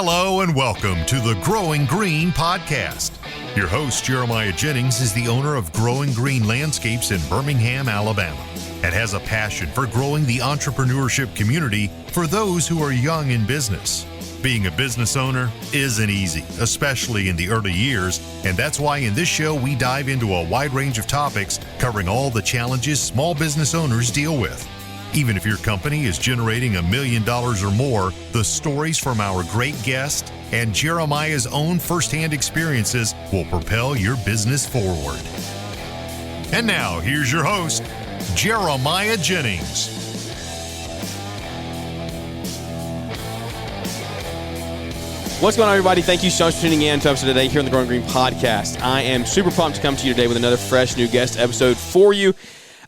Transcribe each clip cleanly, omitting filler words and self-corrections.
Hello and welcome to the Growing Green podcast. Your host, Jeremiah Jennings, is the owner of Growing Green Landscapes in Birmingham, Alabama, and has a passion for growing the entrepreneurship community for those who are young in business. Being a business owner isn't easy, especially in the early years, and that's why in this show we dive into a wide range of topics covering all the challenges small business owners deal with. Even if your company is generating $1 million or more, the stories from our great guest and Jeremiah's own firsthand experiences will propel your business forward. And now, here's your host, Jeremiah Jennings. What's going on, everybody? Thank you so much for tuning in to episode today here on the Growing Green podcast. I am super pumped to come to you today with another fresh new guest episode for you.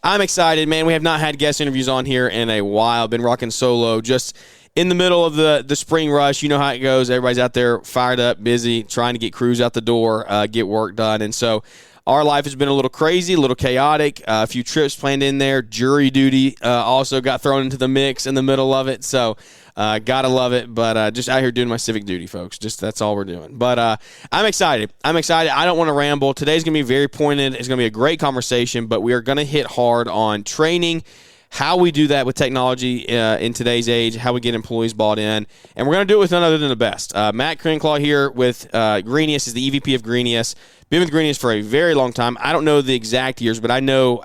I'm excited, man. We have not had guest interviews on here in a while. Been rocking solo, just in the middle of the spring rush. You know how it goes. Everybody's out there fired up, busy, trying to get crews out the door, get work done. And so our life has been a little crazy, a little chaotic. A few trips planned in there. Jury duty also got thrown into the mix in the middle of it. So gotta love it. But just out here doing my civic duty, folks. Just that's all we're doing. But I'm excited. I don't want to ramble. Today's going to be very pointed. It's going to be a great conversation. But we are going to hit hard on training, how we do that with technology in today's age, how we get employees bought in. And we're going to do it with none other than the best. Matt Crinklaw here with Greenius is the EVP of Greenius. Been with Greenius for a very long time. I don't know the exact years, but I know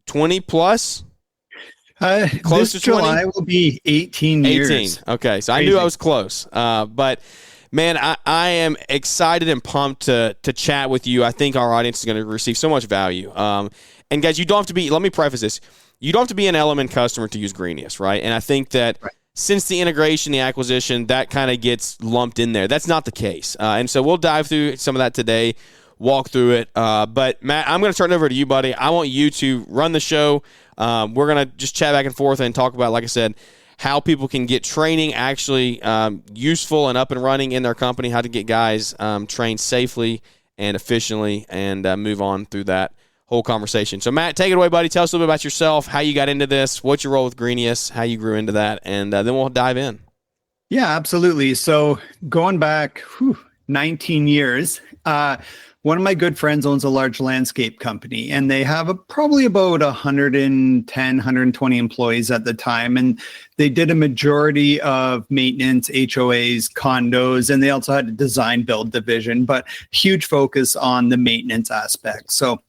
20 plus. Close to 20? July will be 18 years. 18. Okay, so Crazy. I knew I was close. But, man, I am excited and pumped to chat with you. I think our audience is going to receive so much value. And, guys, you don't have to be – let me preface this. You don't have to be an Element customer to use Greenius, right? And I think that since the integration, the acquisition, that kind of gets lumped in there. That's not the case. And so we'll dive through some of that today, walk through it. But, Matt, I'm going to turn it over to you, buddy. I want you to run the show. We're going to just chat back and forth and talk about, like I said, how people can get training actually useful and up and running in their company, how to get guys trained safely and efficiently, and move on through that whole conversation. So, Matt, take it away, buddy. Tell us a little bit about yourself, how you got into this, what's your role with Greenius, how you grew into that, and then we'll dive in. Yeah, absolutely. So going back 19 years, one of my good friends owns a large landscape company, and they have probably about 110, 120 employees at the time. And they did a majority of maintenance, HOAs, condos, and they also had a design build division, but huge focus on the maintenance aspect. So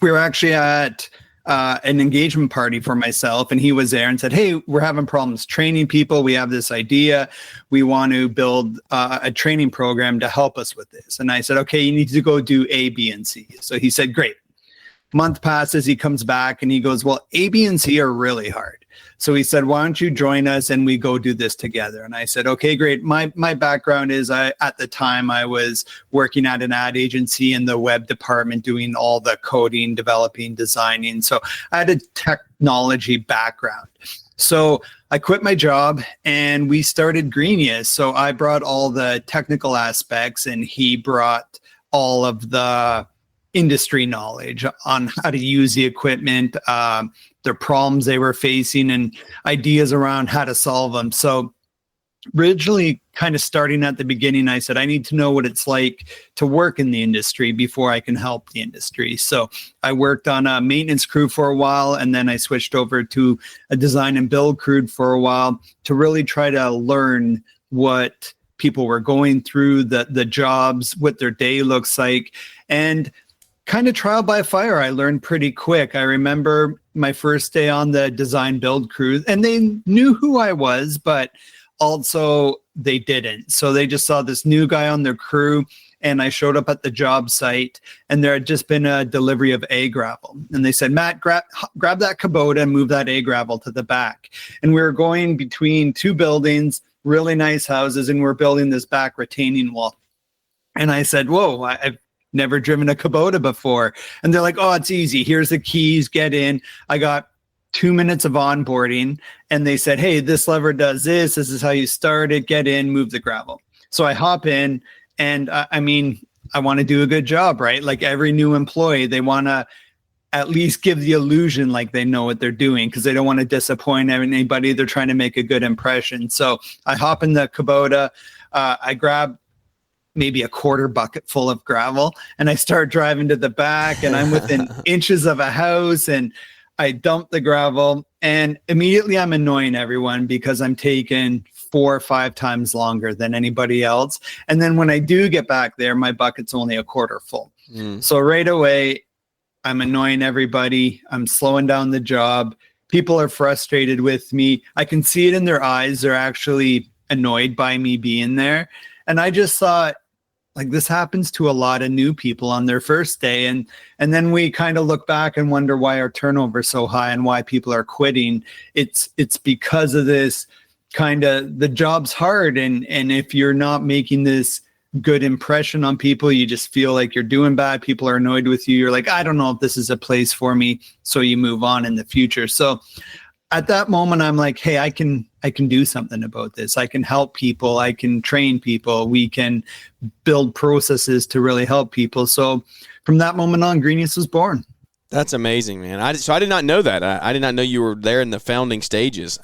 we were actually at an engagement party for myself, and he was there and said, "Hey, we're having problems training people. We have this idea. We want to build a training program to help us with this." And I said, "Okay, you need to go do A, B, and C." So he said, "Great." Month passes, he comes back and he goes, "Well, A, B, and C are really hard." So he said, "Why don't you join us and we go do this together?" And I said, "Okay, great." My background is at the time I was working at an ad agency in the web department doing all the coding, developing, designing. So I had a technology background. So I quit my job and we started Greenius. So I brought all the technical aspects and he brought all of the industry knowledge on how to use the equipment, their problems they were facing, and ideas around how to solve them. So originally, kind of starting at the beginning, I said, I need to know what it's like to work in the industry before I can help the industry. So I worked on a maintenance crew for a while, and then I switched over to a design and build crew for a while to really try to learn what people were going through, the jobs, what their day looks like, and kind of trial by fire. I learned pretty quick. I remember my first day on the design build crew, and they knew who I was, but also they didn't. So they just saw this new guy on their crew, and I showed up at the job site, and there had just been a delivery of A gravel. And they said, "Matt, grab that Kubota and move that A gravel to the back." And we were going between two buildings, really nice houses, and we're building this back retaining wall. And I said, "Whoa, I've never driven a Kubota before." And they're like, "Oh, it's easy. Here's the keys, get in." I got 2 minutes of onboarding, and they said, "Hey, this lever does this. This is how you start it. Get in, move the gravel." So I hop in, and I want to do a good job, right? Like every new employee, they want to at least give the illusion like they know what they're doing because they don't want to disappoint anybody. They're trying to make a good impression. So I hop in the Kubota. I grab maybe a quarter bucket full of gravel and I start driving to the back, and I'm within inches of a house, and I dump the gravel, and immediately I'm annoying everyone because I'm taking 4 or 5 times longer than anybody else. And then when I do get back there, my bucket's only a quarter full. So right away, I'm annoying everybody. I'm slowing down the job. People are frustrated with me. I can see it in their eyes. They're actually annoyed by me being there. And I just thought, like, this happens to a lot of new people on their first day. And then we kind of look back and wonder why our turnover is so high and why people are quitting. It's because of this kind of, the job's hard. And if you're not making this good impression on people, you just feel like you're doing bad. People are annoyed with you. You're like, I don't know if this is a place for me. So you move on in the future. So at that moment, I'm like, hey, I can do something about this. I can help people. I can train people. We can build processes to really help people. So from that moment on, Greenius was born. That's amazing, man. So I did not know that. I did not know you were there in the founding stages.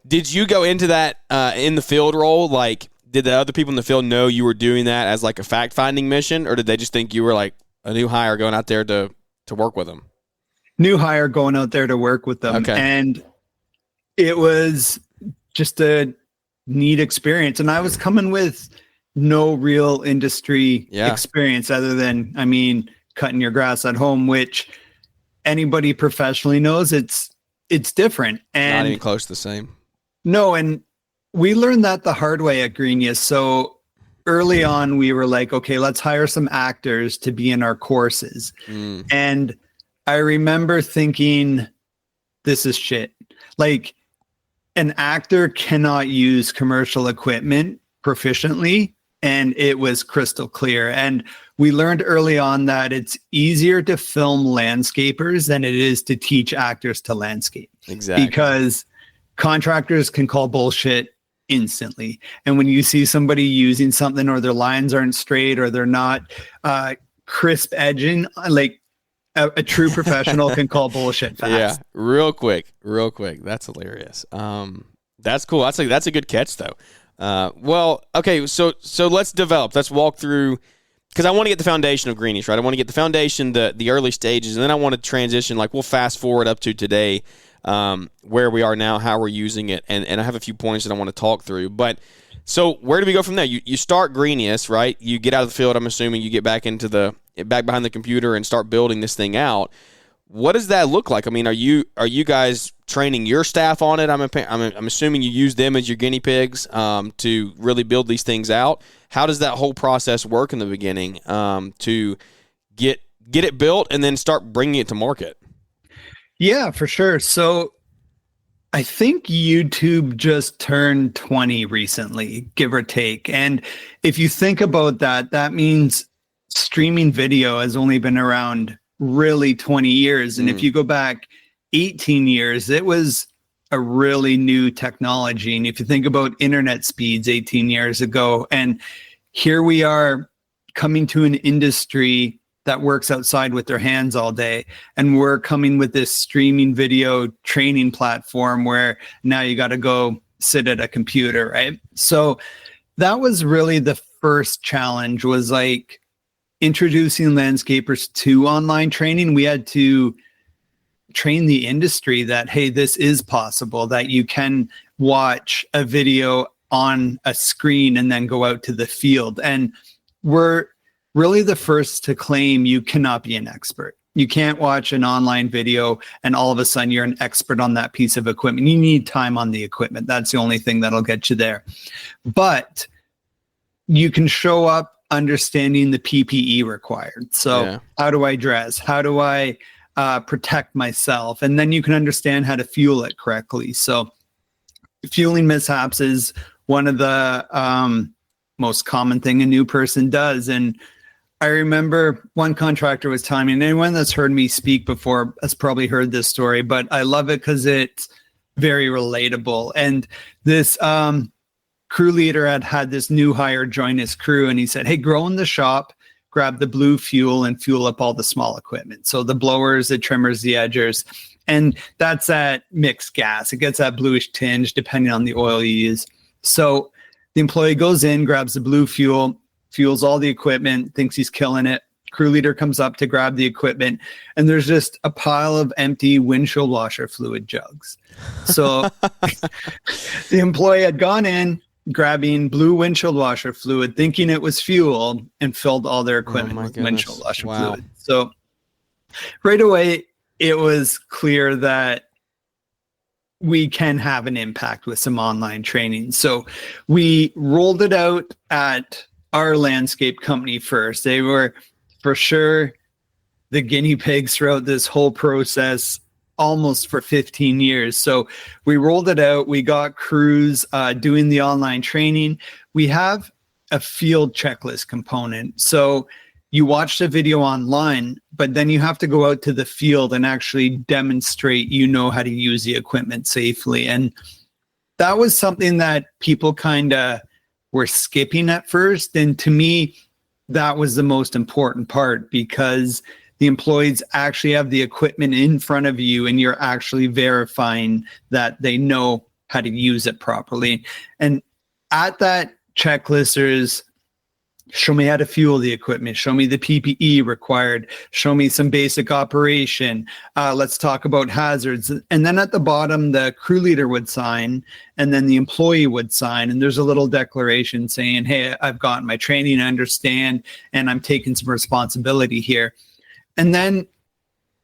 Did you go into that in the field role? Like, did the other people in the field know you were doing that as like a fact-finding mission, or did they just think you were like a new hire going out there to work with them? New hire going out there to work with them. Okay. And it was just a neat experience. And I was coming with no real industry experience other than, I mean, cutting your grass at home, which anybody professionally knows it's different. And not even close to the same. No, and we learned that the hard way at Greenius. So early on, we were like, okay, let's hire some actors to be in our courses. And I remember thinking, this is shit. Like, an actor cannot use commercial equipment proficiently, and it was crystal clear. And we learned early on that it's easier to film landscapers than it is to teach actors to landscape. Exactly. Because contractors can call bullshit instantly. And when you see somebody using something, or their lines aren't straight, or they're not crisp edging, like a true professional can call bullshit fast. Yeah, real quick. That's hilarious. That's cool. That's a good catch though. Well, okay, so let's develop. Let's walk through, because I want to get the foundation of Greenius, right? I want to get the foundation, the early stages, and then I want to transition. Like, we'll fast forward up to today, where we are now, how we're using it, and I have a few points that I want to talk through. But so where do we go from there? You start Greenius, right? You get out of the field. I'm assuming you get back behind the computer and start building this thing out. What does that look like? I mean, are you guys training your staff on it? I'm assuming you use them as your guinea pigs to really build these things out. How does that whole process work in the beginning to get it built and then start bringing it to market? Yeah, for sure. So I think YouTube just turned 20 recently, give or take. And if you think about that, that means streaming video has only been around really 20 years. And if you go back 18 years, it was a really new technology. And if you think about internet speeds 18 years ago, and here we are coming to an industry that works outside with their hands all day. And we're coming with this streaming video training platform where now you got to go sit at a computer, right? So that was really the first challenge, was like introducing landscapers to online training. We had to train the industry that, hey, this is possible, that you can watch a video on a screen and then go out to the field. And we're really the first to claim you cannot be an expert. You can't watch an online video and all of a sudden you're an expert on that piece of equipment. You need time on the equipment. That's the only thing that'll get you there. But you can show up understanding the PPE required. So how do I dress? How do I protect myself? And then you can understand how to fuel it correctly. So fueling mishaps is one of the most common thing a new person does. And I remember one contractor was telling me, and anyone that's heard me speak before has probably heard this story, but I love it because it's very relatable. And this crew leader had this new hire join his crew, and he said, hey, go in the shop, grab the blue fuel and fuel up all the small equipment. So the blowers, the trimmers, the edgers, and that's that mixed gas. It gets that bluish tinge depending on the oil you use. So The employee goes in, grabs the blue fuel, fuels all the equipment, thinks he's killing it. Crew leader comes up to grab the equipment, and there's just a pile of empty windshield washer fluid jugs. So the employee had gone in, grabbing blue windshield washer fluid, thinking it was fuel, and filled all their equipment with windshield washer fluid. So right away, it was clear that we can have an impact with some online training. So we rolled it out at our landscape company first. They were for sure the guinea pigs throughout this whole process almost for 15 years. So we rolled it out. We got crews doing the online training. We have a field checklist component. So you watch the video online, but then you have to go out to the field and actually demonstrate you know how to use the equipment safely. And that was something that people kind of were skipping at first. And to me, that was the most important part, because the employees actually have the equipment in front of you and you're actually verifying that they know how to use it properly. And at that checklist, there's show me how to fuel the equipment, show me the PPE required, show me some basic operation. Let's talk about hazards. And then at the bottom, the crew leader would sign, and then the employee would sign. And there's a little declaration saying, hey, I've gotten my training, I understand, and I'm taking some responsibility here. And then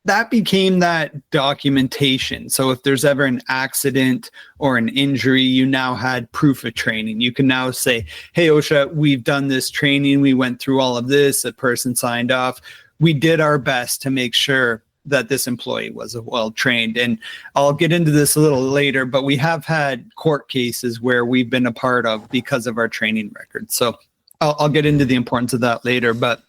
that became that documentation. So if there's ever an accident or an injury, you now had proof of training. You can now say, hey, OSHA, we've done this training. We went through all of this. A person signed off. We did our best to make sure that this employee was well trained. And I'll get into this a little later, but we have had court cases where we've been a part of because of our training record. So I'll get into the importance of that later. But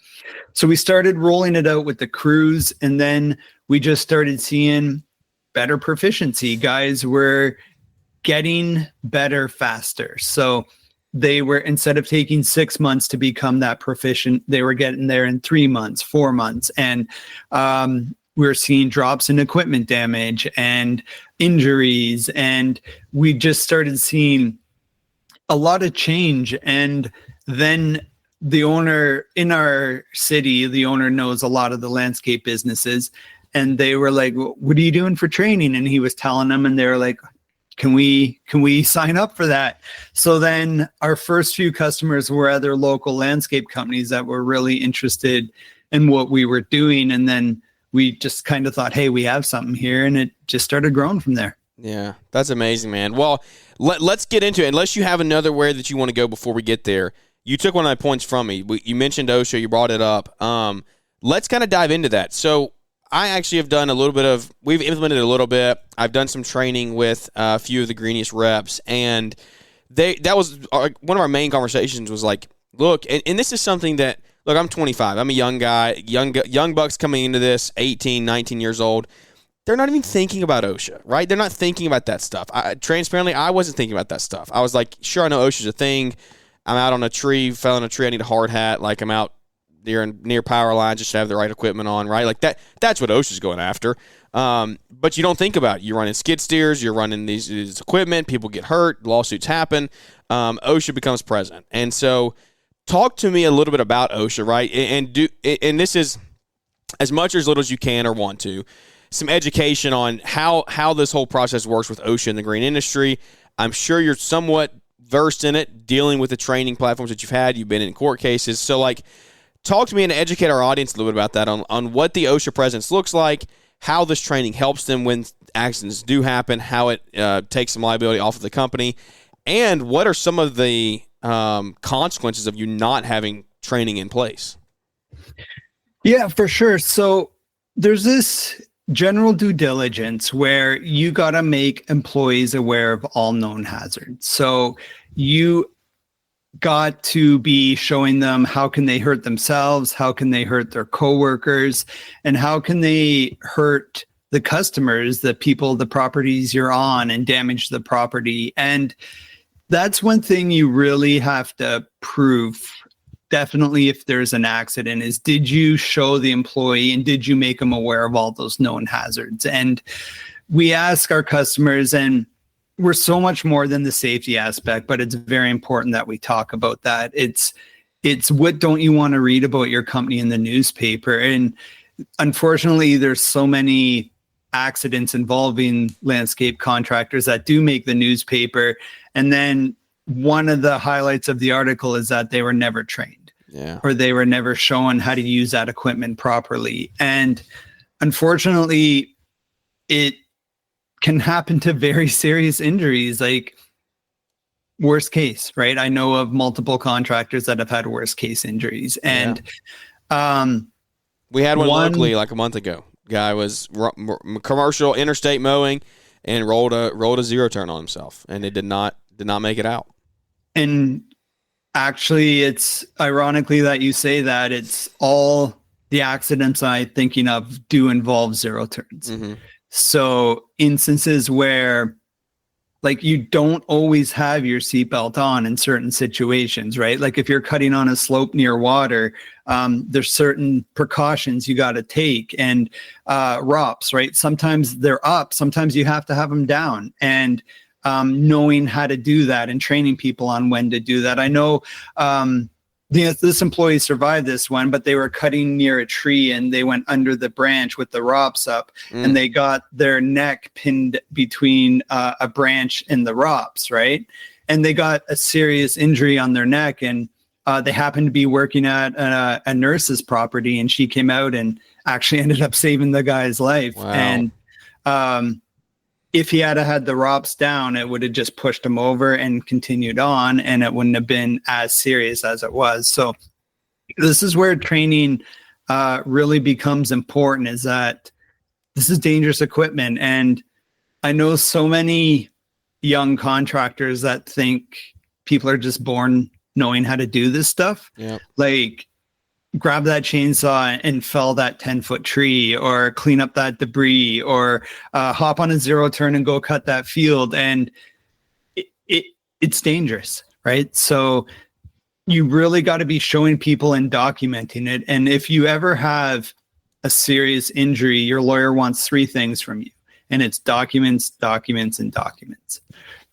so we started rolling it out with the crews, and then we just started seeing better proficiency. Guys were getting better faster. So they were, instead of taking 6 months to become that proficient, they were getting there in 3 months, 4 months. And we were seeing drops in equipment damage and injuries. And we just started seeing a lot of change. And then the owner in our city, the owner knows a lot of the landscape businesses, and they were like, what are you doing for training? And he was telling them, and they were like, can we sign up for that? So then our first few customers were other local landscape companies that were really interested in what we were doing. And then we just kind of thought, hey, we have something here. And it just started growing from there. Yeah, that's amazing, man. Well, let's get into it. Unless you have another where that you want to go before we get there. You took one of my points from me. You mentioned OSHA. You brought it up. Let's kind of dive into that. So I actually have done we've implemented a little bit. I've done some training with a few of the Greenius reps, and that was one of our main conversations was like, look, and this is something that, look, I'm 25. I'm a young guy, young bucks coming into this, 18, 19 years old. They're not even thinking about OSHA, right? They're not thinking about that stuff. Transparently, I wasn't thinking about that stuff. I was like, sure, I know OSHA's a thing. I'm out on a tree, fell on a tree, I need a hard hat, like I'm out near power lines, just to have the right equipment on, right? Like that's what OSHA's going after. But you don't think about it. You're running skid steers, you're running these equipment, people get hurt, lawsuits happen, OSHA becomes present. And so talk to me a little bit about OSHA, right? And this is as much or as little as you can or want to, some education on how this whole process works with OSHA in the green industry. I'm sure you're somewhat versed in it, dealing with the training platforms that you've had. You've been in court cases. So, like, talk to me and educate our audience a little bit about that on what the OSHA presence looks like, how this training helps them when accidents do happen, how it takes some liability off of the company, and what are some of the consequences of you not having training in place. Yeah, for sure. So there's this general due diligence where you got to make employees aware of all known hazards. So you got to be showing them how can they hurt themselves, how can they hurt their coworkers, and how can they hurt the customers, the people, the properties you're on, and damage the property. And that's one thing you really have to prove. Definitely, if there's an accident, is did you show the employee and did you make them aware of all those known hazards? And we ask our customers, and we're so much more than the safety aspect, but it's very important that we talk about that. It's what don't you want to read about your company in the newspaper? And unfortunately, there's so many accidents involving landscape contractors that do make the newspaper. And then one of the highlights of the article is that they were never trained, or they were never shown how to use that equipment properly. And unfortunately, it can happen to very serious injuries, like worst case, right? I know of multiple contractors that have had worst case injuries. And we had one locally like a month ago. Guy was commercial interstate mowing and rolled a zero turn on himself, and it did not make it out. And actually, it's ironically that you say that. It's all the accidents I'm thinking of do involve zero turns. Mm-hmm. So instances where, like, you don't always have your seatbelt on in certain situations, right? Like if you're cutting on a slope near water, there's certain precautions you got to take, and ROPS, right? Sometimes they're up, sometimes you have to have them down, and knowing how to do that and training people on when to do that. I know this employee survived this one, but they were cutting near a tree and they went under the branch with the ROPS up, and they got their neck pinned between a branch and the ROPS, right? And they got a serious injury on their neck, and they happened to be working at a nurse's property, and she came out and actually ended up saving the guy's life. Wow. And if he had had the ROPS down, it would have just pushed him over and continued on, and it wouldn't have been as serious as it was. So this is where training really becomes important, is that this is dangerous equipment. And I know so many young contractors that think people are just born knowing how to do this stuff. Yep. Like, grab that chainsaw and fell that 10-foot tree, or clean up that debris, or hop on a zero turn and go cut that field. And it's dangerous, right? So you really got to be showing people and documenting it. And if you ever have a serious injury, your lawyer wants 3 things from you, and it's documents, documents, and documents,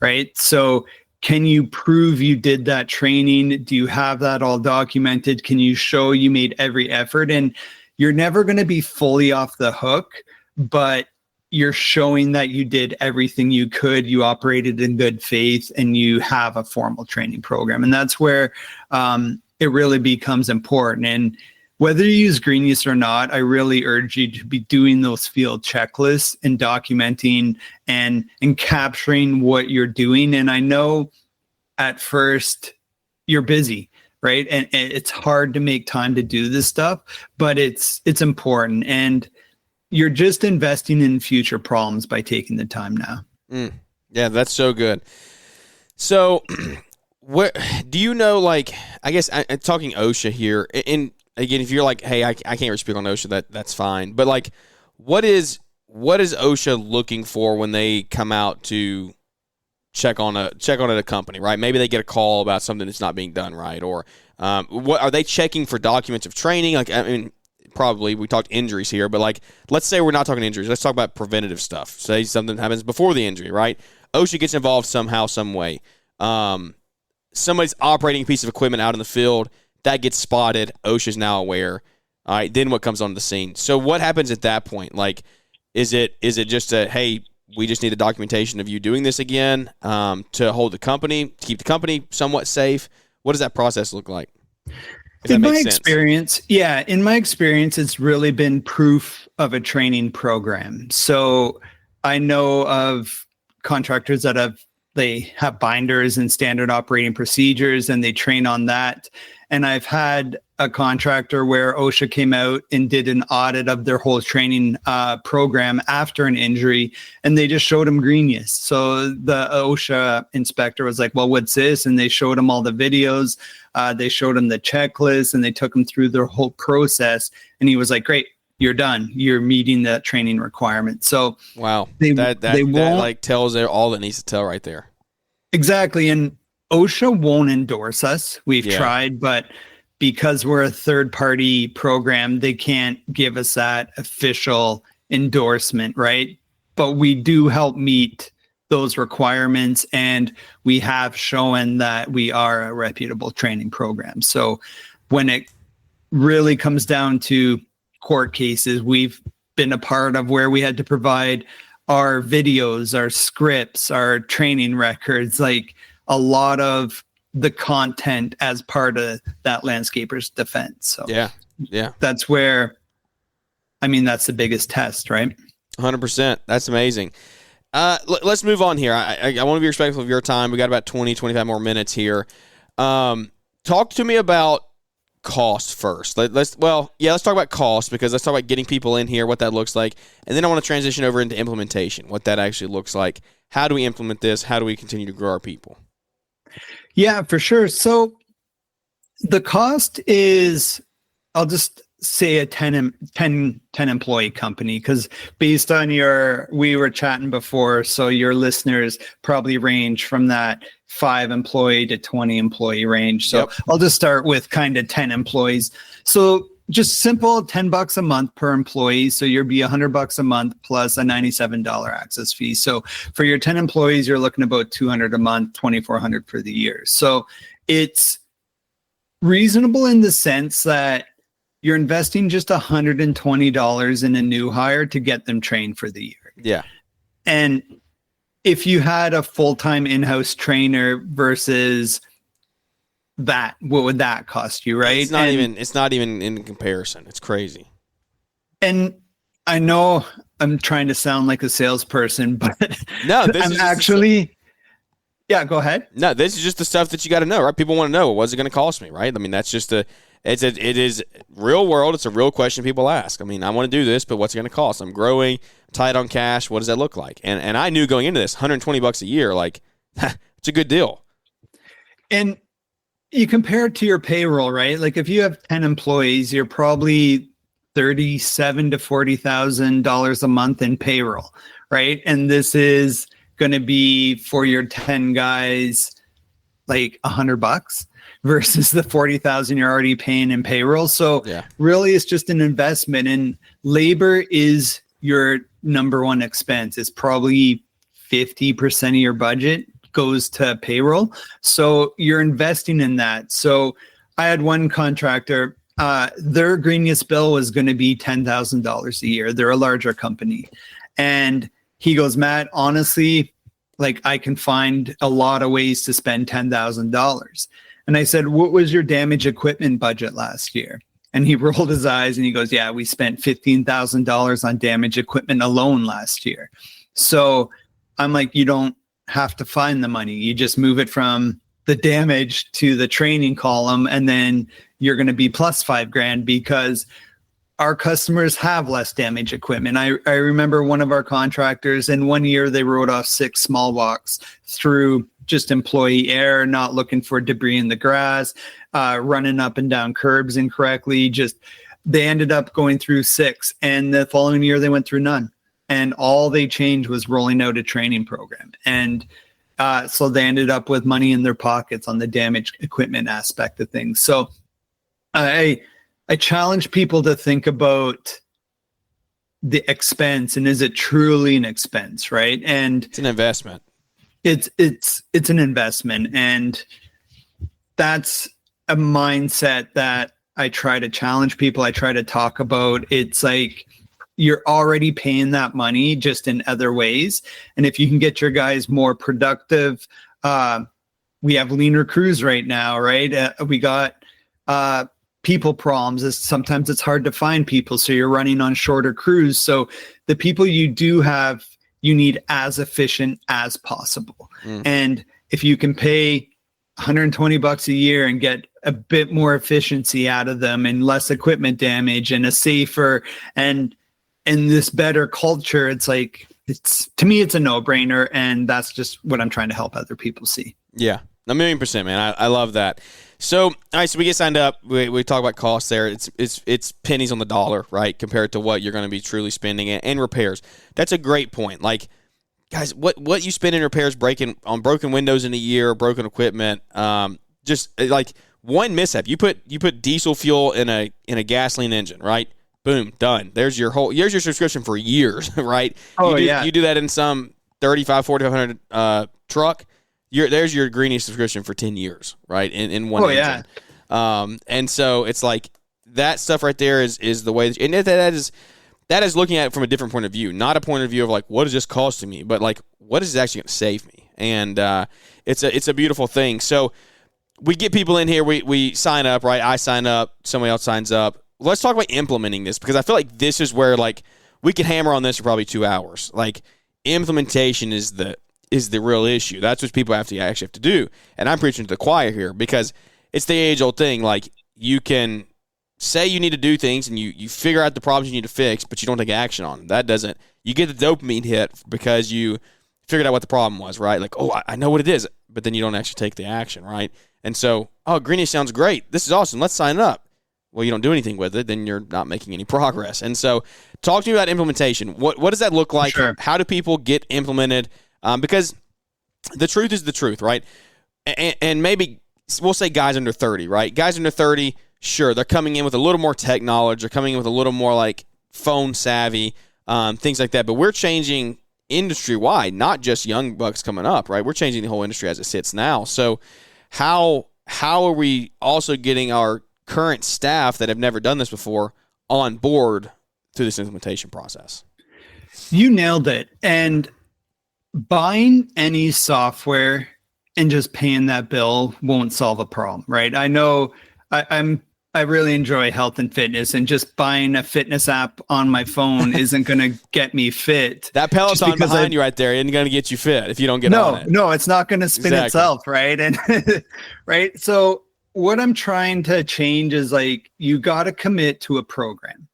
right? So can you prove you did that training? Do you have that all documented? Can you show you made every effort? And you're never going to be fully off the hook, but you're showing that you did everything you could. You operated in good faith, and you have a formal training program. And that's where it really becomes important. And whether you use Greenius or not, I really urge you to be doing those field checklists and documenting and capturing what you're doing. And I know at first you're busy, right? And it's hard to make time to do this stuff, but it's important. And you're just investing in future problems by taking the time now. Yeah, that's so good. So what do you know, like, I guess I'm talking OSHA here, and again, if you're like, hey, I can't really speak on OSHA, that's fine. But like, what is OSHA looking for when they come out to check on a company, right? Maybe they get a call about something that's not being done right, or what are they checking for documents of training? Like, I mean, probably we talked injuries here, but like, let's say we're not talking injuries. Let's talk about preventative stuff. Say something happens before the injury, right? OSHA gets involved somehow, some way. Somebody's operating a piece of equipment out in the field. That gets spotted. OSHA's now aware. All right, then what comes on the scene? So what happens at that point? Like, is it just a, hey, we just need the documentation of you doing this again to hold the company, to keep the company somewhat safe? What does that process look like? In my experience, it's really been proof of a training program. So I know of contractors that they have binders and standard operating procedures, and they train on that. And I've had a contractor where OSHA came out and did an audit of their whole training program after an injury, and they just showed them Greenius. So the OSHA inspector was like, well, what's this? And they showed him all the videos. They showed him the checklist, and they took him through their whole process. And he was like, great, you're done. You're meeting that training requirement. So wow, that like tells all that needs to tell right there. Exactly. And OSHA won't endorse us. We've tried, but because we're a third-party program, they can't give us that official endorsement, right? But we do help meet those requirements, and we have shown that we are a reputable training program. So when it really comes down to court cases, we've been a part of where we had to provide our videos, our scripts, our training records, like a lot of the content as part of that landscaper's defense. So yeah, that's where, I mean, that's the biggest test, right? 100%. That's amazing. Let's move on here. I want to be respectful of your time. We got about 20, 25 more minutes here. Talk to me about cost first. Let's talk about cost, because let's talk about getting people in here, what that looks like. And then I want to transition over into implementation, what that actually looks like. How do we implement this? How do we continue to grow our people? Yeah, for sure. So the cost is, I'll just say a 10 employee company, because based on we were chatting before, so your listeners probably range from that 5 employee to 20 employee range. So yep. I'll just start with kind of 10 employees. So just simple $10 a month per employee. So you'll be $100 a month plus a $97 access fee. So for your 10 employees, you're looking about $200 a month, $2,400 for the year. So it's reasonable in the sense that you're investing just $120 in a new hire to get them trained for the year. Yeah. And if you had a full-time in-house trainer versus that, what would that cost you, right? It's not even in comparison. It's crazy. And I know I'm trying to sound like a salesperson, but no, I'm actually... Yeah, go ahead. No, this is just the stuff that you got to know, right? People want to know, what's it going to cost me, right? I mean, that's just it is real world. It's a real question people ask. I mean, I want to do this, but what's it going to cost? I'm growing, tight on cash. What does that look like? And I knew going into this, $120 a year, like, it's a good deal. And you compare it to your payroll, right? Like if you have 10 employees, you're probably $37,000 to $40,000 a month in payroll, right? And this is going to be for your 10 guys, like $100 versus the 40,000 you're already paying in payroll. So really it's just an investment, and labor is your number one expense. It's probably 50% of your budget goes to payroll. So you're investing in that. So I had one contractor, their Greenius bill was going to be $10,000 a year. They're a larger company. And he goes, Matt, honestly, like I can find a lot of ways to spend $10,000. And I said, what was your damage equipment budget last year? And he rolled his eyes and he goes, yeah, we spent $15,000 on damage equipment alone last year. So I'm like, you don't have to find the money. You just move it from the damage to the training column, and then you're going to be plus $5,000 because our customers have less damage equipment. I remember one of our contractors, in 1 year, they wrote off 6 small walks through just employee error, not looking for debris in the grass, running up and down curbs incorrectly. Just they ended up going through 6, and the following year they went through none. And all they changed was rolling out a training program. And so they ended up with money in their pockets on the damage equipment aspect of things. So I challenge people to think about the expense, and is it truly an expense, right? And it's an investment. It's an investment, and that's a mindset that I try to challenge people. I try to talk about. It's like you're already paying that money just in other ways, and if you can get your guys more productive, we have leaner crews right now, right? We got people problems. Sometimes it's hard to find people, so you're running on shorter crews. So the people you do have, you need as efficient as possible. And if you can pay $120 a year and get a bit more efficiency out of them and less equipment damage and a safer and this better culture, it's like, to me, it's a no-brainer. And that's just what I'm trying to help other people see. Yeah, 1,000,000%, man. I love that. So, all right, so we get signed up. We talk about costs there. It's pennies on the dollar, right, compared to what you're going to be truly spending, and repairs. That's a great point. Like, guys, what you spend in repairs, on broken windows in a year, broken equipment, just like one mishap. You put diesel fuel in a gasoline engine, right? Boom, done. There's your subscription for years, right? Oh, You do that in some 4,500 truck, there's your Greenius subscription for 10 years, right? In one engine. Yeah. And so it's like that stuff right there is the way, and that is looking at it from a different point of view, not a point of view of like, what is this costing me, but like, what is it actually going to save me? And it's a beautiful thing. So we get people in here, we sign up, right? I sign up, somebody else signs up. Let's talk about implementing this, because I feel like this is where like we could hammer on this for probably 2 hours. Like implementation is the real issue. That's what people actually have to do. And I'm preaching to the choir here, because it's the age-old thing. Like, you can say you need to do things and you figure out the problems you need to fix, but you don't take action on them. That doesn't – you get the dopamine hit because you figured out what the problem was, right? Like, oh, I know what it is, but then you don't actually take the action, right? And so, oh, Greenius sounds great. This is awesome. Let's sign up. Well, you don't do anything with it, then you're not making any progress. And so talk to me about implementation. What does that look like? Sure. How do people get implemented? Because the truth is the truth, right? And maybe we'll say guys under 30, right? Guys under 30, sure, they're coming in with a little more tech knowledge. They're coming in with a little more like phone savvy, things like that. But we're changing industry-wide, not just young bucks coming up, right? We're changing the whole industry as it sits now. So how are we also getting our current staff that have never done this before on board through this implementation process? You nailed it. And buying any software and just paying that bill won't solve a problem, right? I know I really enjoy health and fitness, and just buying a fitness app on my phone isn't going to get me fit. That Peloton behind you right there isn't going to get you fit if you don't get on it. No, it's not going to spin itself, right? And right. So what I'm trying to change is like, you got to commit to a program,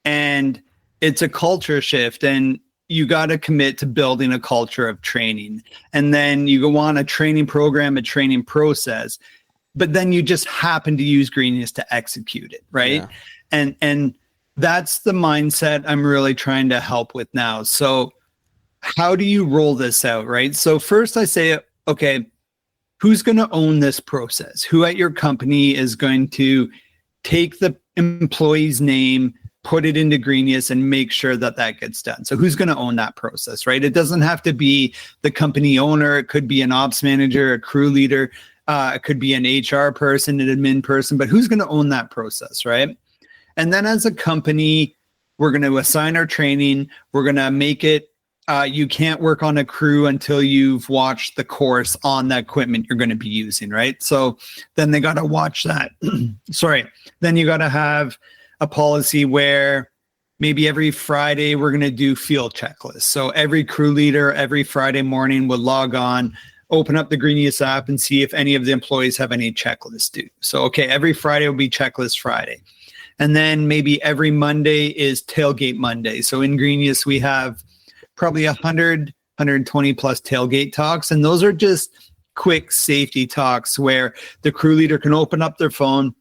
and it's a culture shift, and you got to commit to building a culture of training. And then you go on a training program, a training process, but then you just happen to use Greenius to execute it. Right. Yeah. And that's the mindset I'm really trying to help with now. So how do you roll this out? Right. So first I say, okay, who's going to own this process? Who at your company is going to take the employee's name, put it into Greenius, and make sure that that gets done? So who's going to own that process, right? It doesn't have to be the company owner. It could be an ops manager, a crew leader. It could be an HR person, an admin person, but who's going to own that process, right? And then as a company, we're going to assign our training. We're going to make it, you can't work on a crew until you've watched the course on the equipment you're going to be using, right? So then they got to watch that. Sorry. Then you got to have a policy where maybe every Friday we're going to do field checklists. So every crew leader every Friday morning would log on, open up the Greenius app, and see if any of the employees have any checklists due. So, okay, every Friday will be checklist Friday. And then maybe every Monday is tailgate Monday. So in Greenius, we have probably 120 plus tailgate talks. And those are just quick safety talks where the crew leader can open up their phone,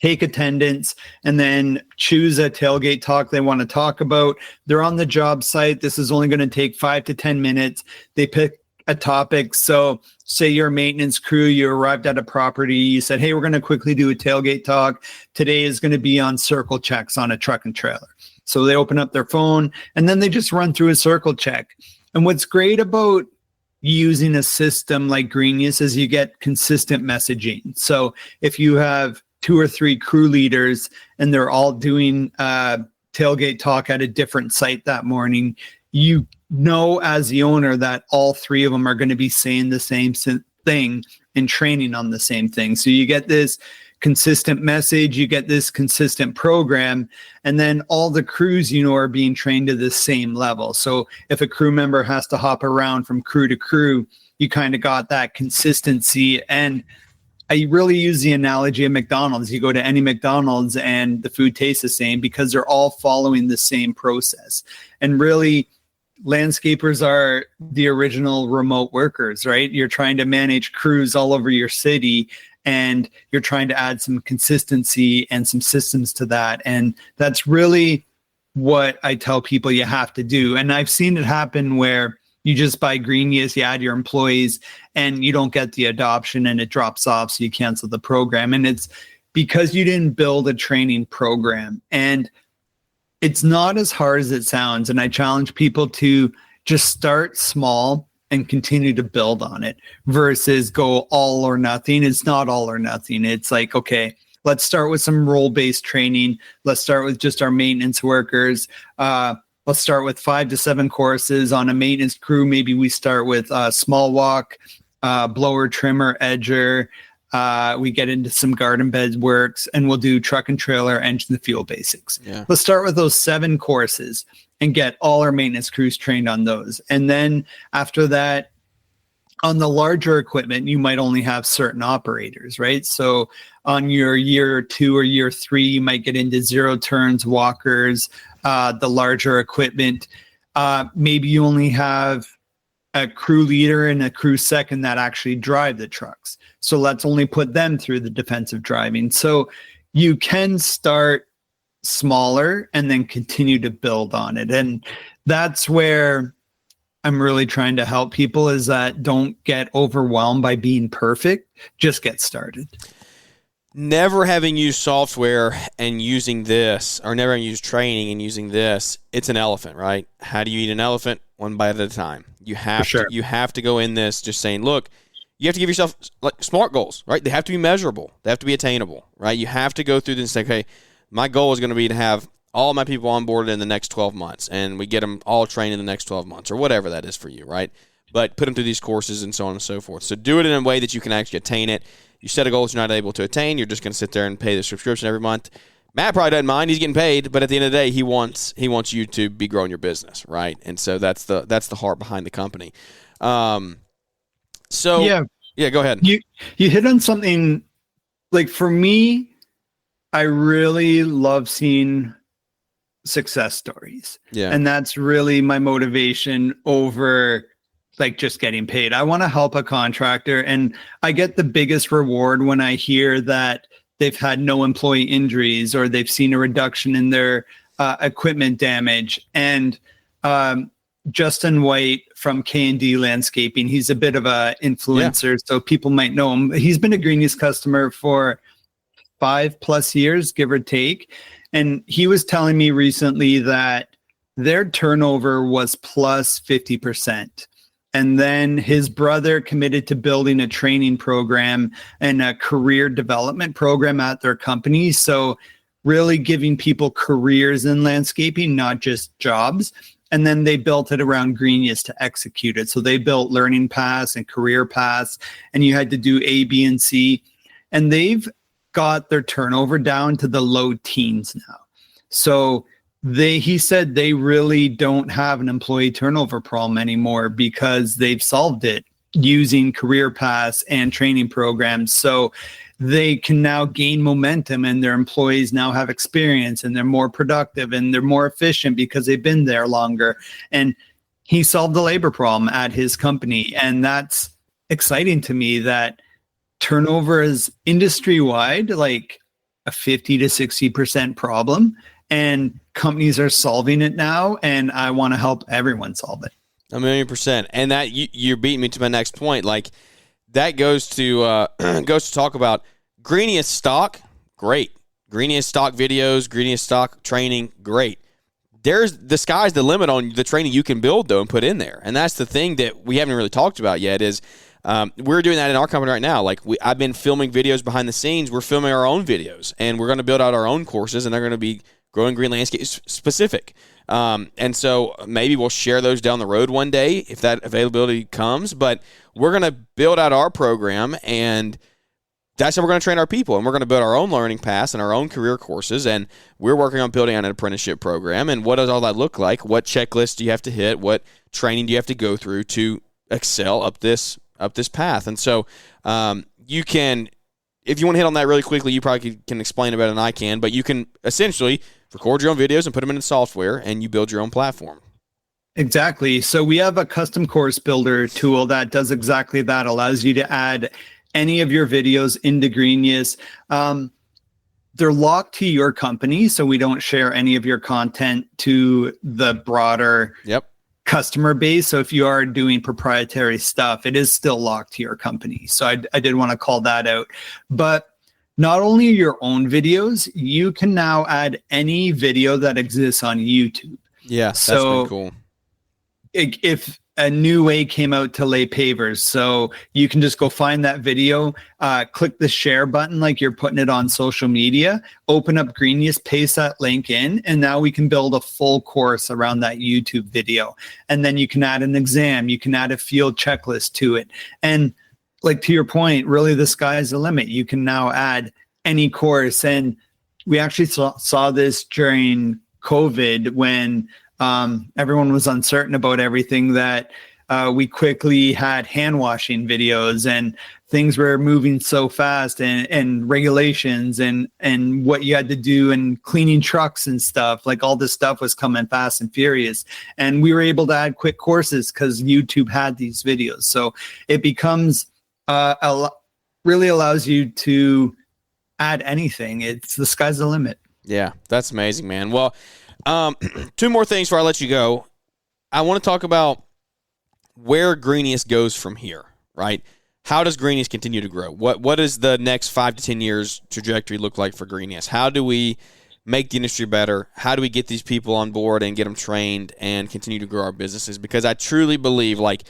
take attendance, and then choose a tailgate talk they want to talk about. They're on the job site. This is only going to take 5 to 10 minutes. They pick a topic. So say you're a maintenance crew, you arrived at a property, you said, hey, we're going to quickly do a tailgate talk. Today is going to be on circle checks on a truck and trailer. So they open up their phone and then they just run through a circle check. And what's great about using a system like Greenius is you get consistent messaging. So if you have 2 or 3 crew leaders and they're all doing tailgate talk at a different site that morning, you know as the owner that all 3 of them are going to be saying the same thing and training on the same thing. So you get this consistent message, you get this consistent program, and then all the crews, are being trained to the same level. So if a crew member has to hop around from crew to crew, you kind of got that consistency. And I really use the analogy of McDonald's. You go to any McDonald's and the food tastes the same because they're all following the same process. And really, landscapers are the original remote workers, right? You're trying to manage crews all over your city, and you're trying to add some consistency and some systems to that. And that's really what I tell people you have to do. And I've seen it happen where you just buy Greenius, you add your employees, and you don't get the adoption and it drops off, so you cancel the program. And it's because you didn't build a training program. And it's not as hard as it sounds. And I challenge people to just start small and continue to build on it versus go all or nothing. It's not all or nothing. It's like, okay, let's start with some role-based training. Let's start with just our maintenance workers. Let's start with 5 to 7 courses on a maintenance crew. Maybe we start with small walk, blower, trimmer, edger. We get into some garden bed works, and we'll do truck and trailer, engine and fuel basics. Yeah. Let's start with those 7 courses and get all our maintenance crews trained on those. And then after that, on the larger equipment, you might only have certain operators, right? So on your year 2 or year 3, you might get into 0 turns, walkers, the larger equipment. Maybe you only have a crew leader and a crew second that actually drive the trucks. So let's only put them through the defensive driving. So you can start smaller and then continue to build on it. And that's where I'm really trying to help people, is that don't get overwhelmed by being perfect. Just get started. Never having used software and using this, or never having used training and using this, it's an elephant, right? How do you eat an elephant? One bite at a time. You have you have to go in this just saying, look, you have to give yourself like SMART goals, right? They have to be measurable. They have to be attainable, right? You have to go through this and say, okay, my goal is going to be to have all my people on board in the next 12 months, and we get them all trained in the next 12 months, or whatever that is for you, right? But put them through these courses and so on and so forth. So do it in a way that you can actually attain it. You set a goal that you're not able to attain, you're just going to sit there and pay the subscription every month. Matt probably doesn't mind. He's getting paid, but at the end of the day, he wants you to be growing your business, right? And so that's the heart behind the company. Yeah, go ahead. You hit on something. Like for me, I really love seeing success stories. Yeah. And that's really my motivation over like just getting paid. I want to help a contractor, and I get the biggest reward when I hear that they've had no employee injuries or they've seen a reduction in their equipment damage. And Justin White from K&D Landscaping, he's a bit of a influencer, so people might know him. He's been a Greenius customer for 5+ years, give or take. And he was telling me recently that their turnover was plus 50%. And then his brother committed to building a training program and a career development program at their company. So really giving people careers in landscaping, not just jobs. And then they built it around Greenius to execute it. So they built learning paths and career paths, and you had to do A, B, and C. And they've got their turnover down to the low teens now. So he said they really don't have an employee turnover problem anymore because they've solved it using career paths and training programs. So they can now gain momentum, and their employees now have experience, and they're more productive and they're more efficient because they've been there longer. And he solved the labor problem at his company. And that's exciting to me, that turnover is industry-wide, like a 50 to 60% problem, and companies are solving it now, and I want to help everyone solve it. 1,000,000%. And that you're beating me to my next point. Like that goes to talk about Greenius stock, great. Greenius stock videos, Greenius stock training, great. The sky's the limit on the training you can build though and put in there. And that's the thing that we haven't really talked about yet is we're doing that in our company right now. Like I've been filming videos behind the scenes. We're filming our own videos, and we're going to build out our own courses, and they're going to be Growing Green Landscape specific. And so maybe we'll share those down the road one day if that availability comes. But we're going to build out our program, and that's how we're going to train our people. And we're going to build our own learning paths and our own career courses. And we're working on building out an apprenticeship program. And what does all that look like? What checklists do you have to hit? What training do you have to go through to excel up this path? And so you can, if you want to hit on that really quickly, you probably can explain it better than I can. But you can essentially record your own videos and put them into software, and you build your own platform. Exactly. So we have a custom course builder tool that does exactly that, allows you to add any of your videos into Greenius. They're locked to your company, so we don't share any of your content to the broader customer base. So if you are doing proprietary stuff, it is still locked to your company. So I did want to call that out. But not only your own videos, you can now add any video that exists on YouTube. Yeah, that's pretty cool. if a new way came out to lay pavers. So you can just go find that video, click the share button like you're putting it on social media, open up Greenius, paste that link in, and now we can build a full course around that YouTube video. And then you can add an exam, you can add a field checklist to it. And like to your point, really the sky's the limit. You can now add any course. And we actually saw this during COVID when everyone was uncertain about everything, that we quickly had hand washing videos, and things were moving so fast, and regulations and what you had to do, and cleaning trucks and stuff. Like all this stuff was coming fast and furious. And we were able to add quick courses because YouTube had these videos. So it becomes really allows you to add anything. It's the sky's the limit. Yeah, that's amazing, man. Well, two more things before I let you go. I want to talk about where Greenius goes from here, right? How does Greenius continue to grow? What does the next 5 to 10 years trajectory look like for Greenius? How do we make the industry better? How do we get these people on board and get them trained and continue to grow our businesses? Because I truly believe, like,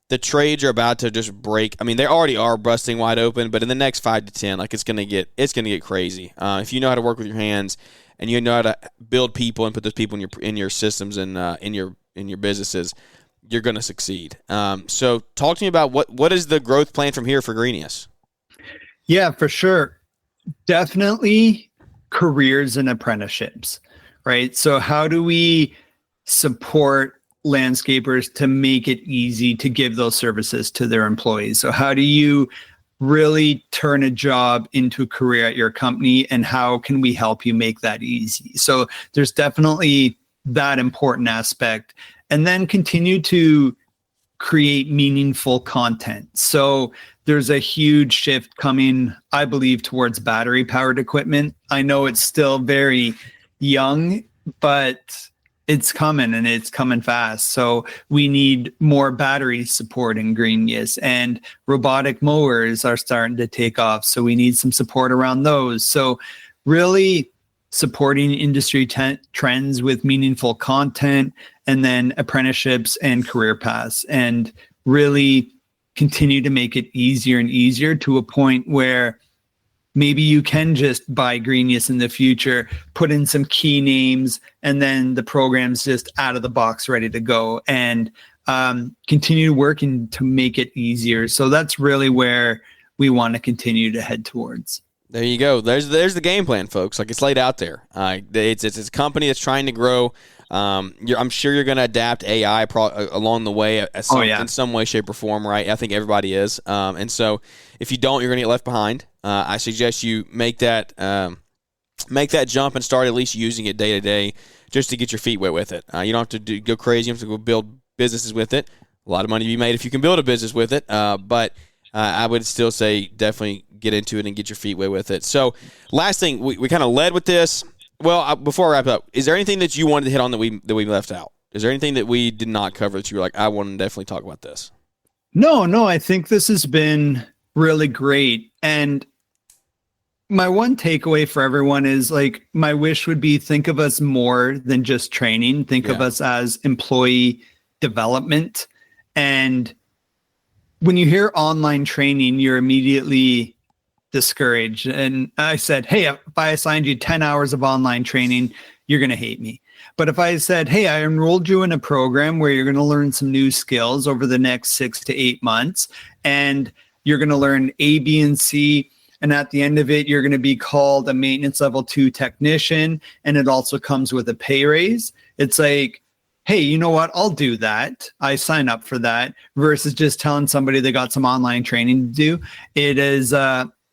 the trades are about to just break. I mean, they already are busting wide open, but in the next 5 to 10, like, it's gonna get crazy. If you know how to work with your hands, and you know how to build people and put those people in your systems and in your businesses, you're going to succeed. So talk to me about what is the growth plan from here for Greenius? Yeah, for sure. Definitely careers and apprenticeships, right? So how do we support landscapers to make it easy to give those services to their employees? So how do you really turn a job into a career at your company, and how can we help you make that easy? So there's definitely that important aspect. And then continue to create meaningful content. So there's a huge shift coming, I believe, towards battery powered equipment. I know it's still very young, but it's coming, and it's coming fast. So we need more battery support in Greenius, and robotic mowers are starting to take off. So we need some support around those. So really supporting industry trends with meaningful content, and then apprenticeships and career paths, and really continue to make it easier and easier to a point where maybe you can just buy Greenius in the future, put in some key names, and then the program's just out of the box, ready to go, and continue working to make it easier. So that's really where we want to continue to head towards. There you go. There's the game plan, folks. Like, it's laid out there. It's a company that's trying to grow. I'm sure you're going to adapt AI along the way in some way, shape, or form, right? I think everybody is. And so if you don't, you're going to get left behind. I suggest you make that jump and start at least using it day to day, just to get your feet wet with it. You don't have to go crazy. You have to go build businesses with it. A lot of money to be made if you can build a business with it. But I would still say definitely get into it and get your feet wet with it. So last thing, we kind of led with this. Well, before I wrap up, is there anything that you wanted to hit on that we left out? Is there anything that we did not cover that you were like, I want to definitely talk about this? No, I think this has been really great. And my one takeaway for everyone is, like, my wish would be, think of us more than just training. Think of us as employee development. And when you hear online training, you're immediately discouraged. And I said, hey, if I assigned you 10 hours of online training, you're going to hate me. But if I said, hey, I enrolled you in a program where you're going to learn some new skills over the next 6 to 8 months, and you're going to learn A, B, and C, and at the end of it, you're going to be called a maintenance level 2 technician, and it also comes with a pay raise. It's like, hey, you know what? I'll do that. I sign up for that, versus just telling somebody they got some online training to do. It is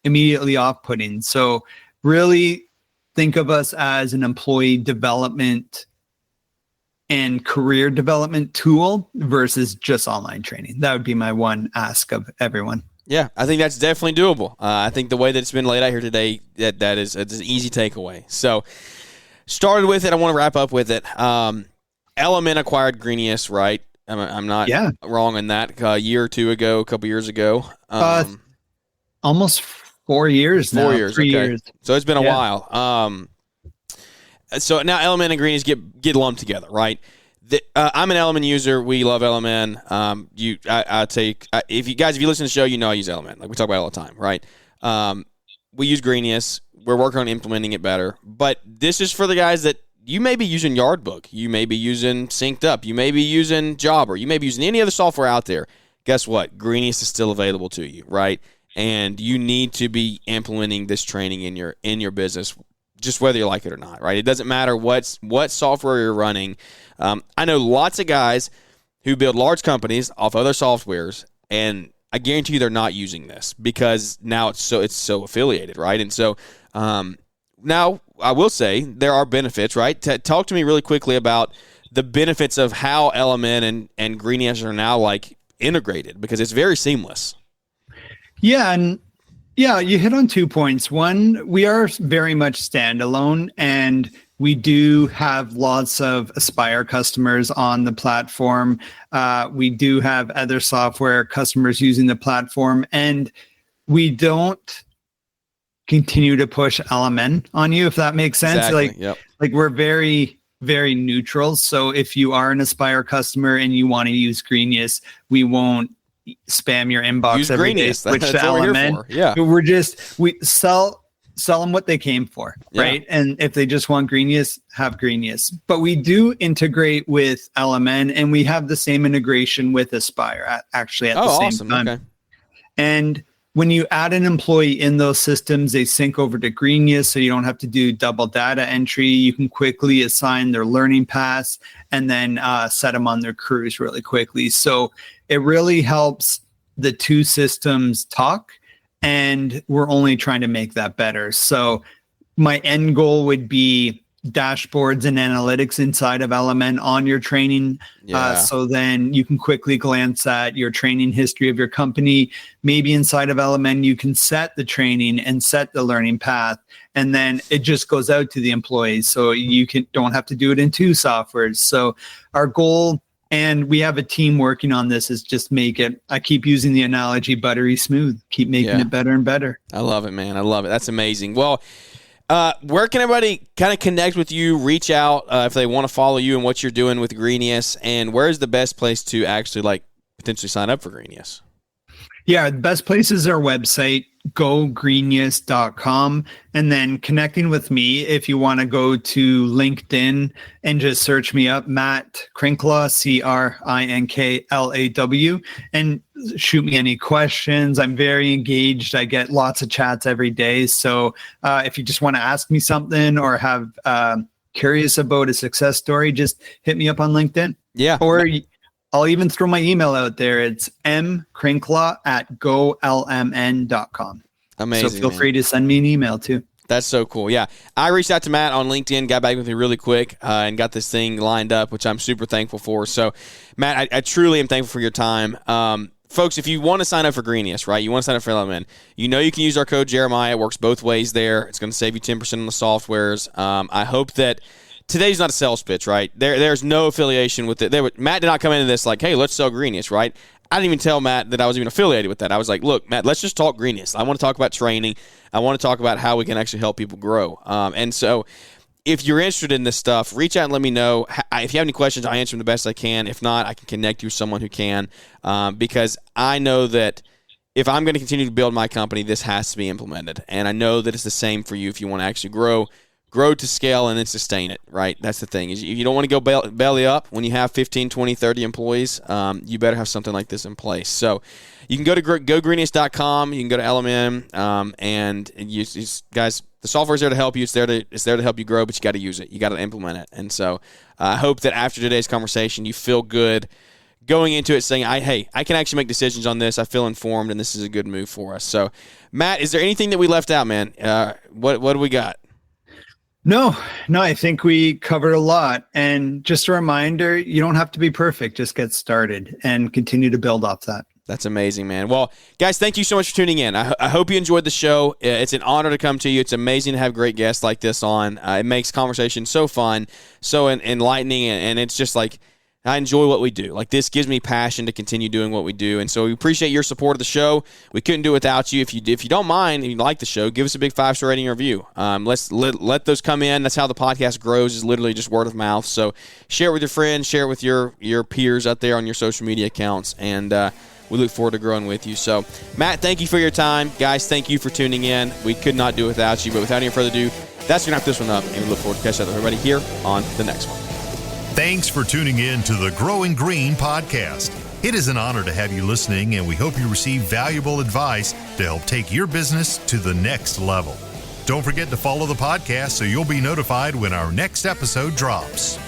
immediately off-putting. So really think of us as an employee development and career development tool versus just online training. That would be my one ask of everyone. Yeah, I think that's definitely doable. I think the way that it's been laid out here today, it's an easy takeaway. So started with it. I want to wrap up with it. Element acquired Greenius, right? I'm not wrong in that. A year or two ago, a couple years ago. Almost 4 years now. 4 years. 3 okay. years. So it's been a while. So now Element and Greenius get lumped together, right? I'm an Element user. We love Element. If you listen to the show, you know I use Element. Like we talk about it all the time, right? We use Greenius. We're working on implementing it better. But this is for the guys that you may be using Yardbook. You may be using Synced Up. You may be using Jobber. You may be using any other software out there. Guess what? Greenius is still available to you, right? And you need to be implementing this training in your business, just whether you like it or not, right? It doesn't matter what software you're running. I know lots of guys who build large companies off other softwares, and I guarantee you they're not using this because now it's so affiliated, right? And so now I will say there are benefits, right? Talk to me really quickly about the benefits of how Element and Greenius are now like integrated, because it's very seamless. Yeah, and you hit on 2 points. One, we are very much standalone, and we do have lots of Aspire customers on the platform. We do have other software customers using the platform, and we don't continue to push Element on you, if that makes sense. Exactly. Like we're very, very neutral. So if you are an Aspire customer and you want to use Greenius, we won't spam your inbox use every Greenius. day. Switch That's to what we're here Element. for. Yeah. We sell them what they came for, right? Yeah. And if they just want Greenius, have Greenius. But we do integrate with Element, and we have the same integration with Aspire actually at the same awesome. time. Okay. And when you add an employee in those systems, they sync over to Greenius, so you don't have to do double data entry. You can quickly assign their learning paths and then set them on their crews really quickly. So it really helps the two systems talk, and we're only trying to make that better. So my end goal would be dashboards and analytics inside of Element on your training. So then you can quickly glance at your training history of your company. Maybe inside of Element, you can set the training and set the learning path, and then it just goes out to the employees. So you don't have to do it in two softwares. So our goal, and we have a team working on this, is just make it, I keep using the analogy, buttery smooth, keep making it better and better. I love it, man. I love it. That's amazing. Well, where can everybody kind of connect with you, reach out if they want to follow you and what you're doing with Greenius, and where's the best place to actually like potentially sign up for Greenius? Yeah, the best place is our website, gogreenius.com. And then connecting with me, if you want to go to LinkedIn and just search me up, Matt Crinklaw, Crinklaw, and shoot me any questions. I'm very engaged. I get lots of chats every day. So if you just want to ask me something or have curious about a success story, just hit me up on LinkedIn. Yeah. Or I'll even throw my email out there. It's mcrinklaw@golmn.com. Amazing. So feel free to send me an email too. That's so cool. Yeah. I reached out to Matt on LinkedIn, got back with me really quick, and got this thing lined up, which I'm super thankful for. So, Matt, I truly am thankful for your time. Folks, if you want to sign up for Greenius, right, you want to sign up for Element, you know you can use our code Jeremiah. It works both ways there. It's going to save you 10% on the softwares. I hope that today's not a sales pitch, right? There's no affiliation with it. Matt did not come into this like, hey, let's sell Greenius, right? I didn't even tell Matt that I was even affiliated with that. I was like, look, Matt, let's just talk Greenius. I want to talk about training. I want to talk about how we can actually help people grow. And so if you're interested in this stuff, reach out and let me know. If you have any questions, I answer them the best I can. If not, I can connect you with someone who can, because I know that if I'm going to continue to build my company, this has to be implemented. And I know that it's the same for you if you want to actually grow to scale and then sustain it, right? That's the thing. Is you don't want to go belly up when you have 15, 20, 30 employees. You better have something like this in place. So you can go to gogreenius.com. You can go to Element, and you guys, the software's there to help you. It's there to help you grow, but you got to use it. You got to implement it. And so I hope that after today's conversation, you feel good going into it saying, hey, I can actually make decisions on this. I feel informed, and this is a good move for us. So, Matt, is there anything that we left out, man? What do we got? No, I think we covered a lot. And just a reminder, you don't have to be perfect. Just get started and continue to build off that. That's amazing, man. Well, guys, thank you so much for tuning in. I hope you enjoyed the show. It's an honor to come to you. It's amazing to have great guests like this on. It makes conversation so fun, so enlightening, and it's just like, I enjoy what we do. Like, this gives me passion to continue doing what we do. And so we appreciate your support of the show. We couldn't do it without you. If you don't mind, if you like the show, give us a big 5-star rating and review. Let those come in. That's how the podcast grows, is literally just word of mouth. So share it with your friends, share it with your peers out there on your social media accounts, and we look forward to growing with you. So, Matt, thank you for your time. Guys, thank you for tuning in. We could not do it without you, but without any further ado, that's going to wrap this one up, and we look forward to catching up with everybody here on the next one. Thanks for tuning in to the Growing Green podcast. It is an honor to have you listening, and we hope you receive valuable advice to help take your business to the next level. Don't forget to follow the podcast so you'll be notified when our next episode drops.